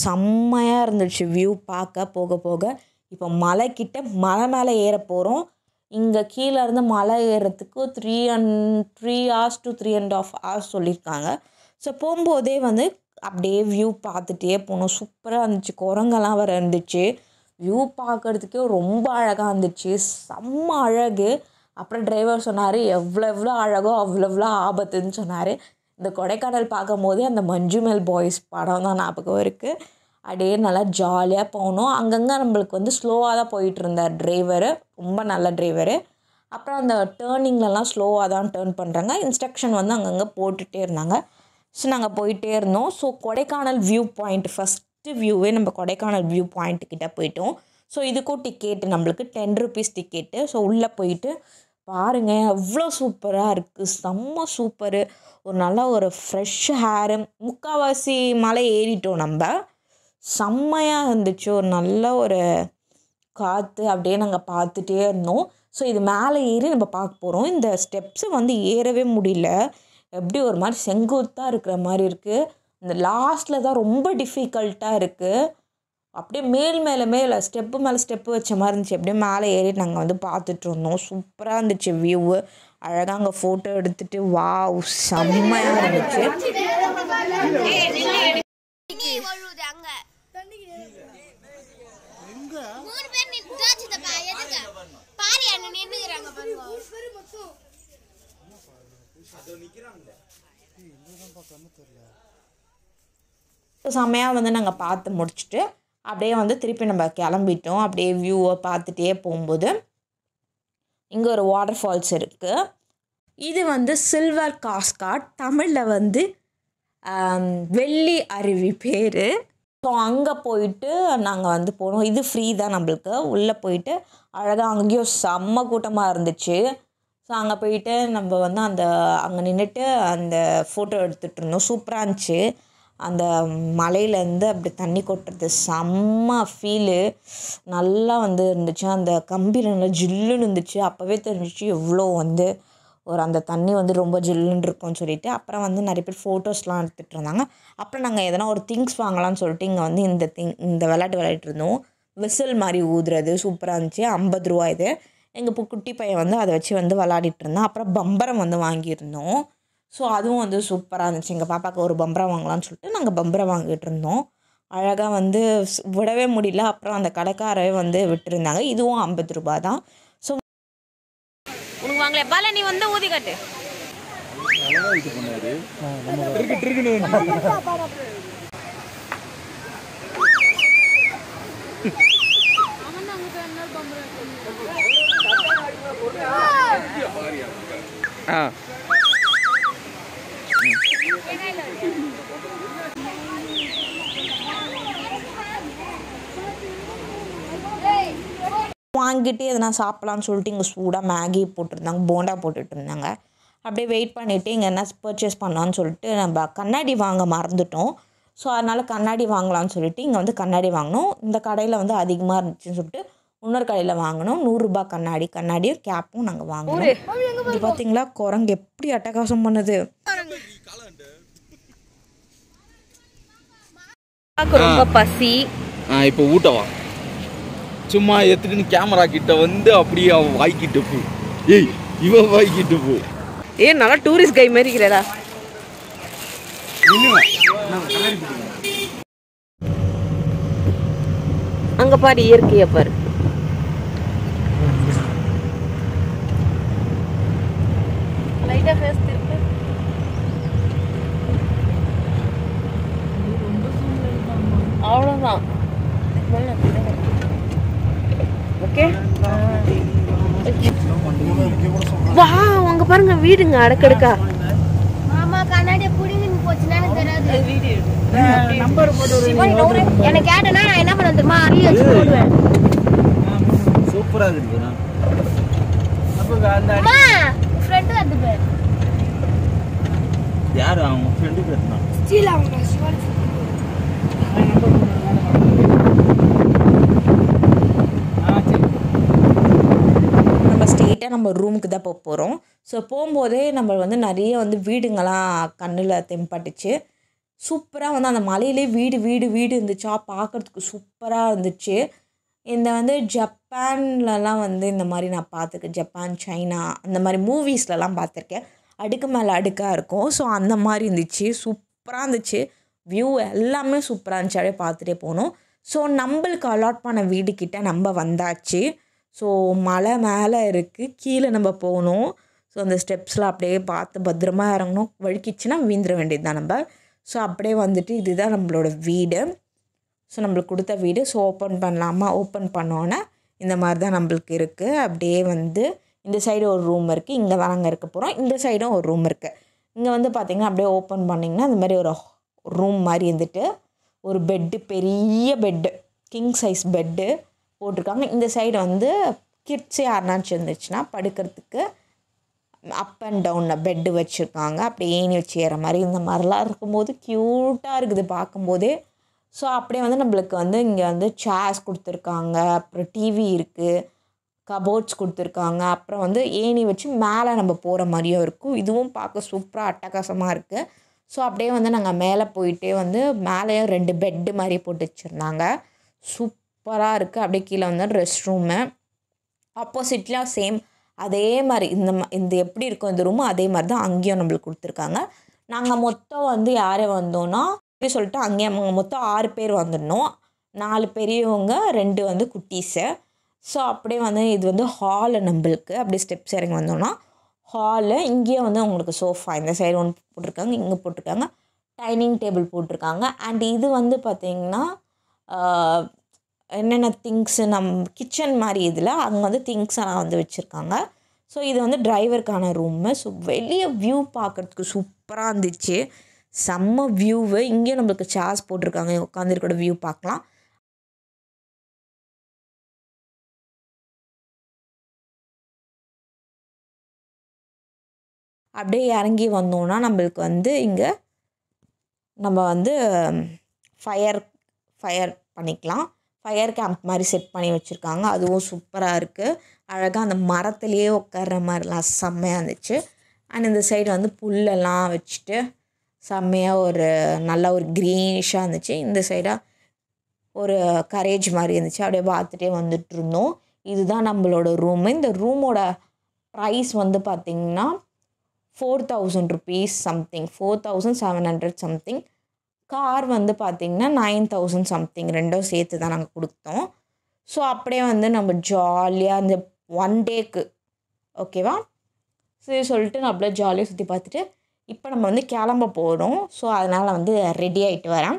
செம்மையாக இருந்துச்சு வியூ பார்க்க போக போக. இப்போ மலைக்கிட்ட மலை மேலே ஏற போகிறோம். இங்கே கீழே இருந்து மலை ஏறுறதுக்கு 3 hours to 3.5 hours சொல்லியிருக்காங்க. ஸோ போகும்போதே வந்து அப்படியே வியூ பார்த்துட்டே போகணும். சூப்பராக இருந்துச்சு. குரங்கெல்லாம் வேறு இருந்துச்சு. வியூ பார்க்குறதுக்கே ரொம்ப அழகாக இருந்துச்சு. செம்ம அழகு. அப்புறம் டிரைவர் சொன்னார், எவ்வளோ அழகோ அவ்வளோ ஆபத்துன்னு சொன்னார். இந்த கொடைக்கானல் பார்க்கும்போதே அந்த மஞ்சுமெல் பாய்ஸ் படம் தான் ஞாபகம் இருக்குது. அப்படியே நல்லா ஜாலியாக போனோம். அங்கங்கே நம்மளுக்கு வந்து ஸ்லோவாக தான் போயிட்டு இருந்தார் டிரைவரு. ரொம்ப நல்ல டிரைவரு. அப்புறம் அந்த டேர்னிங்லலாம் ஸ்லோவாக தான் டேர்ன் பண்ணுறாங்க. இன்ஸ்ட்ரக்ஷன் வந்து அங்கங்கே போட்டுகிட்டே இருந்தாங்க. ஸோ நாங்கள் போயிட்டே இருந்தோம். So Kodaikanal view point first வியூவே நம்ம கொடைக்கானல் வியூ பாயிண்ட்டுக்கிட்ட போயிட்டோம். ஸோ இதுக்கும் டிக்கெட்டு நம்மளுக்கு 10 rupees டிக்கெட்டு. ஸோ உள்ளே போயிட்டு பாருங்கள், அவ்வளோ சூப்பராக இருக்குது. செம்ம சூப்பரு. ஒரு நல்ல ஒரு ஃப்ரெஷ் ஹேரு. முக்கால்வாசி மலை ஏறிட்டோம் நம்ம. செம்மையாக இருந்துச்சு. ஒரு நல்ல ஒரு காற்று அப்படியே நாங்கள் பார்த்துட்டே இருந்தோம். ஸோ இது மேலே ஏறி நம்ம பார்க்க போகிறோம். இந்த ஸ்டெப்ஸு வந்து ஏறவே முடியல. எப்படி ஒரு மாதிரி செங்குத்தாக இருக்கிற மாதிரி இருக்குது. இந்த லாஸ்ட்டில் தான் ரொம்ப டிஃபிகல்ட்டாக இருக்குது. அப்படியே மேலே ஸ்டெப்பு மேலே ஸ்டெப்பு வச்ச மாதிரி இருந்துச்சு. அப்படியே மேலே ஏறி நாங்கள் வந்து பார்த்துட்டு இருந்தோம். சூப்பராக இருந்துச்சு வியூவு. அழகாக அங்கே ஃபோட்டோ எடுத்துகிட்டு வாவ் செம்மையாக இருந்துச்சு. செம்மையாக வந்து நாங்கள் பார்த்து முடிச்சுட்டு அப்படியே வந்து திருப்பி நம்ம கிளம்பிட்டோம். அப்படியே வியூவை பார்த்துட்டே போகும்போது இங்கே ஒரு வாட்டர் ஃபால்ஸ் இருக்குது. இது வந்து சில்வர் காஸ்காட், தமிழில் வந்து வெள்ளி அருவி பேர். ஸோ அங்கே போயிட்டு நாங்கள் வந்து போனோம். இது ஃப்ரீ தான் நம்மளுக்கு. உள்ளே போயிட்டு அழகாக அங்கேயும் செம்ம கூட்டமாக இருந்துச்சு. ஸோ அங்கே போயிட்டு நம்ம வந்து அங்கே நின்றுட்டு அந்த ஃபோட்டோ எடுத்துகிட்டு இருந்தோம். சூப்பராக இருந்துச்சு. அந்த மலையிலேருந்து அப்படி தண்ணி கொட்டுறது செம்ம ஃபீலு. நல்லா வந்து இருந்துச்சு. அந்த கம்பியில் நல்லா ஜில்லுன்னு இருந்துச்சு. அப்போவே தெரிஞ்சிச்சு எவ்வளோ வந்து ஒரு அந்த தண்ணி வந்து ரொம்ப ஜில்லுன்னு இருக்கும்னு சொல்லிட்டு. அப்புறம் வந்து நிறைய பேர் ஃபோட்டோஸ்லாம் எடுத்துகிட்டு இருந்தாங்க. அப்புறம் நாங்கள் எதனா ஒரு திங்ஸ் வாங்கலாம்னு சொல்லிட்டு இங்கே வந்து இந்த விளையாட்டு விளையாடிட்டு இருந்தோம். விசில் மாதிரி ஊதுறது சூப்பராக இருந்துச்சு. 50 ரூபா இது. எங்கள் குட்டி பையன் வந்து அதை வச்சு வந்து விளையாடிட்டு இருந்தான். அப்புறம் பம்பரம் வந்து வாங்கியிருந்தோம். ஸோ அதுவும் வந்து சூப்பராக இருந்துச்சு. எங்கள் பாப்பாவுக்கு ஒரு பம்பரம் வாங்கலாம்னு சொல்லிட்டு நாங்கள் பம்பரம் வாங்கிட்டு இருந்தோம். அழகாக வந்து விடவே முடியல. அப்புறம் அந்த கடைக்காரவே வந்து விட்டுருந்தாங்க. இதுவும் 50 ரூபா தான். ஸோ உனக்கு வாங்கல பால நீ வந்து ஊதி காட்டு. வாங்கிட்டு எதனா சாப்பிட்லான்னு சொல்லிட்டு இங்கே சூடாக மேகி போட்டிருந்தாங்க, போண்டா போட்டுட்டு இருந்தாங்க. அப்படியே வெயிட் பண்ணிவிட்டு இங்கே என்ன பர்ச்சேஸ் பண்ணலான்னு சொல்லிட்டு நம்ம கண்ணாடி வாங்க மறந்துட்டோம். ஸோ அதனால் கண்ணாடி வாங்கலான்னு சொல்லிட்டு இங்கே வந்து கண்ணாடி வாங்கினோம். இந்த கடையில் வந்து அதிகமாக இருந்துச்சுன்னு சொல்லிட்டு இன்னொரு கடையில் வாங்கினோம். 100 ரூபா கண்ணாடியும் கேப்பும் நாங்கள் வாங்கினோம். இது பார்த்தீங்களா குரங்கு எப்படி அட்டகாசம் பண்ணுது. ரொம்ப பசி. இப்போ ஊட்டவா சும்மா எடுத்துக்கின்னு கேமரா கிட்ட வந்து அப்படியே வாய்க்கிட்டு போ. ஏய் இவ வாய்க்கிட்டு போ. நல்லா டூரிஸ்ட் கை மாதிரி இருக்கிறடா. அங்க பாரு இயற்கையை பாரு. லைட்டா ஃபேஸ் திருப்பு. அவ்வளவுதான். ஓகே வா அங்க பாருங்க வீடுங்க அடக்கடுக்கா. மாமா கண்ணாடி புடிங்கி போச்சுனா தெரியாது. வீடியோ நம்பர் போட்டு எனக்கு கேட்டனா நான் என்ன பண்ண தெரியுமா அறிய வச்சு போடுவேன். சூப்பரா இருக்குடா. அப்ப அந்த அம்மா ஃப்ரெண்ட் வந்து பேர் யார் அவங்க ஃப்ரெண்ட் பேர்னா ஸ்டீல் அவங்க சிவானி. ஸ்ட்ரெயிட்டாக நம்ம ரூமுக்கு தான் போக போகிறோம். ஸோ போகும்போதே நம்ம வந்து நிறைய வந்து வீடுங்கள்லாம் கண்ணில் தென்பட்டுச்சு. சூப்பராக வந்து அந்த மலையிலே வீடு வீடு வீடு இருந்துச்சா, பார்க்குறதுக்கு சூப்பராக இருந்துச்சு. இந்த வந்து ஜப்பான்லலாம் வந்து இந்த மாதிரி நான் பார்த்துருக்கேன். ஜப்பான், சைனா அந்த மாதிரி மூவிஸ்லலாம் பார்த்துருக்கேன். அடுக்கு மேலே அடுக்காக இருக்கும். ஸோ அந்த மாதிரி இருந்துச்சு, சூப்பராக இருந்துச்சு. வியூ எல்லாமே சூப்பராக இருந்துச்சு. அப்படியே பார்த்துட்டே போனோம். ஸோ நம்மளுக்கு அலாட் பண்ண வீடு கிட்ட நம்ம வந்தாச்சு. ஸோ மலை மேலே இருக்குது, கீழே நம்ம போகணும். ஸோ அந்த ஸ்டெப்ஸில் அப்படியே பார்த்து பத்திரமா இறங்கணும். வழுக்கிச்சுன்னா வீந்துட வேண்டியது தான் நம்ம. ஸோ அப்படியே வந்துட்டு இதுதான் நம்மளோட வீடு. ஸோ நம்மளுக்கு கொடுத்த வீடு. ஸோ ஓப்பன் பண்ணலாமா? ஓப்பன் பண்ணோன்னே இந்த மாதிரி தான் நம்மளுக்கு இருக்குது. அப்படியே வந்து இந்த சைடு ஒரு ரூம் இருக்குது, இங்கே தான் நாங்கள் இருக்க போகிறோம். இந்த சைடும் ஒரு ரூம் இருக்குது. இங்கே வந்து பார்த்திங்கன்னா அப்படியே ஓப்பன் பண்ணிங்கன்னா இந்த மாதிரி ஒரு ரூம் மாதிரி இருந்துட்டு ஒரு பெட்டு, பெரிய பெட்டு, கிங் சைஸ் பெட்டு போட்டிருக்காங்க. இந்த சைடு வந்து கிட்ஸ் யாருனாச்சும் இருந்துச்சுன்னா படுக்கிறதுக்கு அப் அண்ட் டவுனில் பெட்டு வச்சுருக்காங்க. அப்படி ஏணி வச்சு ஏற மாதிரி இந்த மாதிரிலாம் இருக்கும்போது க்யூட்டாக இருக்குது பார்க்கும்போதே. ஸோ அப்படியே வந்து நம்மளுக்கு வந்து இங்கே வந்து சேர்ஸ் கொடுத்துருக்காங்க, அப்புறம் டிவி இருக்குது, கபோர்ட்ஸ் கொடுத்துருக்காங்க, அப்புறம் வந்து ஏணி வச்சு மேலே நம்ம போகிற மாதிரியும் இருக்கும். இதுவும் பார்க்க சூப்பராக அட்டகாசமாக இருக்குது. ஸோ அப்படியே வந்து நாங்கள் மேலே போயிட்டே வந்து மேலேயும் 2 பெட்டு மாதிரி போட்டு வச்சுருந்தாங்க. சூப்பராக இருக்குது. அப்படியே கீழே வந்து ரெஸ்ட் ரூமு, ஆப்போசிட்லாம் சேம் அதே மாதிரி இந்த எப்படி இருக்கும் இந்த ரூமு அதே மாதிரி தான் அங்கேயும் நம்மளுக்கு கொடுத்துருக்காங்க. நாங்கள் மொத்தம் வந்து யார் வந்தோன்னா சொல்லிட்டு அங்கேயே மொத்தம் 6 பேர் வந்துடணும். 4 பெரியவங்க, 2 வந்து குட்டீஸு. ஸோ அப்படியே வந்து இது வந்து ஹாலு நம்மளுக்கு. அப்படியே ஸ்டெப்ஸ் இறங்கி வந்தோன்னா ஹாலு. இங்கேயே வந்து உங்களுக்கு சோஃபா இந்த சைடு ஒன்று போட்டிருக்காங்க, இங்கே போட்டிருக்காங்க, டைனிங் டேபிள் போட்டிருக்காங்க. அண்ட் இது வந்து பார்த்திங்கன்னா என்னென்ன திங்ஸு கிச்சன் மாதிரி இதில் அங்கே வந்து திங்ஸ் எல்லாம் வந்து வச்சுருக்காங்க. ஸோ இது வந்து டிரைவருக்கான ரூமு. ஸோ வெளியே வியூ பார்க்குறதுக்கு சூப்பராக இருந்துச்சு, செம்ம வியூவு. இங்கேயும் நம்மளுக்கு சேர்ஸ் போட்டிருக்காங்க, உட்காந்துருக்கோட வியூ பார்க்கலாம். அப்படியே இறங்கி வந்தோன்னா நம்மளுக்கு வந்து இங்கே நம்ம வந்து ஃபயர் பண்ணிக்கலாம். ஃபயர் கேம்ப் மாதிரி செட் பண்ணி வச்சுருக்காங்க. அதுவும் சூப்பராக இருக்குது. அழகாக அந்த மரத்துலேயே உட்கார்ற மாதிரிலாம் செம்மையாக இருந்துச்சு. அண்ட் இந்த சைடு வந்து புல்லெல்லாம் வச்சுட்டு செம்மையாக ஒரு நல்ல ஒரு க்ரீனிஷாக இருந்துச்சு. இந்த சைடாக ஒரு கரேஜ் மாதிரி இருந்துச்சு. அப்படியே பார்த்துட்டே வந்துட்டு இருந்தோம். இதுதான் நம்மளோட ரூமு. இந்த ரூமோட ப்ரைஸ் வந்து பார்த்திங்கன்னா 4000 rupees சம்திங், 4700 சம்திங். கார் வந்து பார்த்திங்கன்னா 9000 சம்திங், ரெண்டும் சேர்த்து தான் நாங்கள் கொடுத்தோம். ஸோ அப்படியே வந்து நம்ம ஜாலியாக இந்த 1 டேக்கு ஓகேவா சரி சொல்லிட்டு நான் அப்படியே ஜாலியாக சுற்றி பார்த்துட்டு இப்போ நம்ம வந்து கிளம்ப போகிறோம். ஸோ அதனால் வந்து ரெடி ஆகிட்டு வரேன்.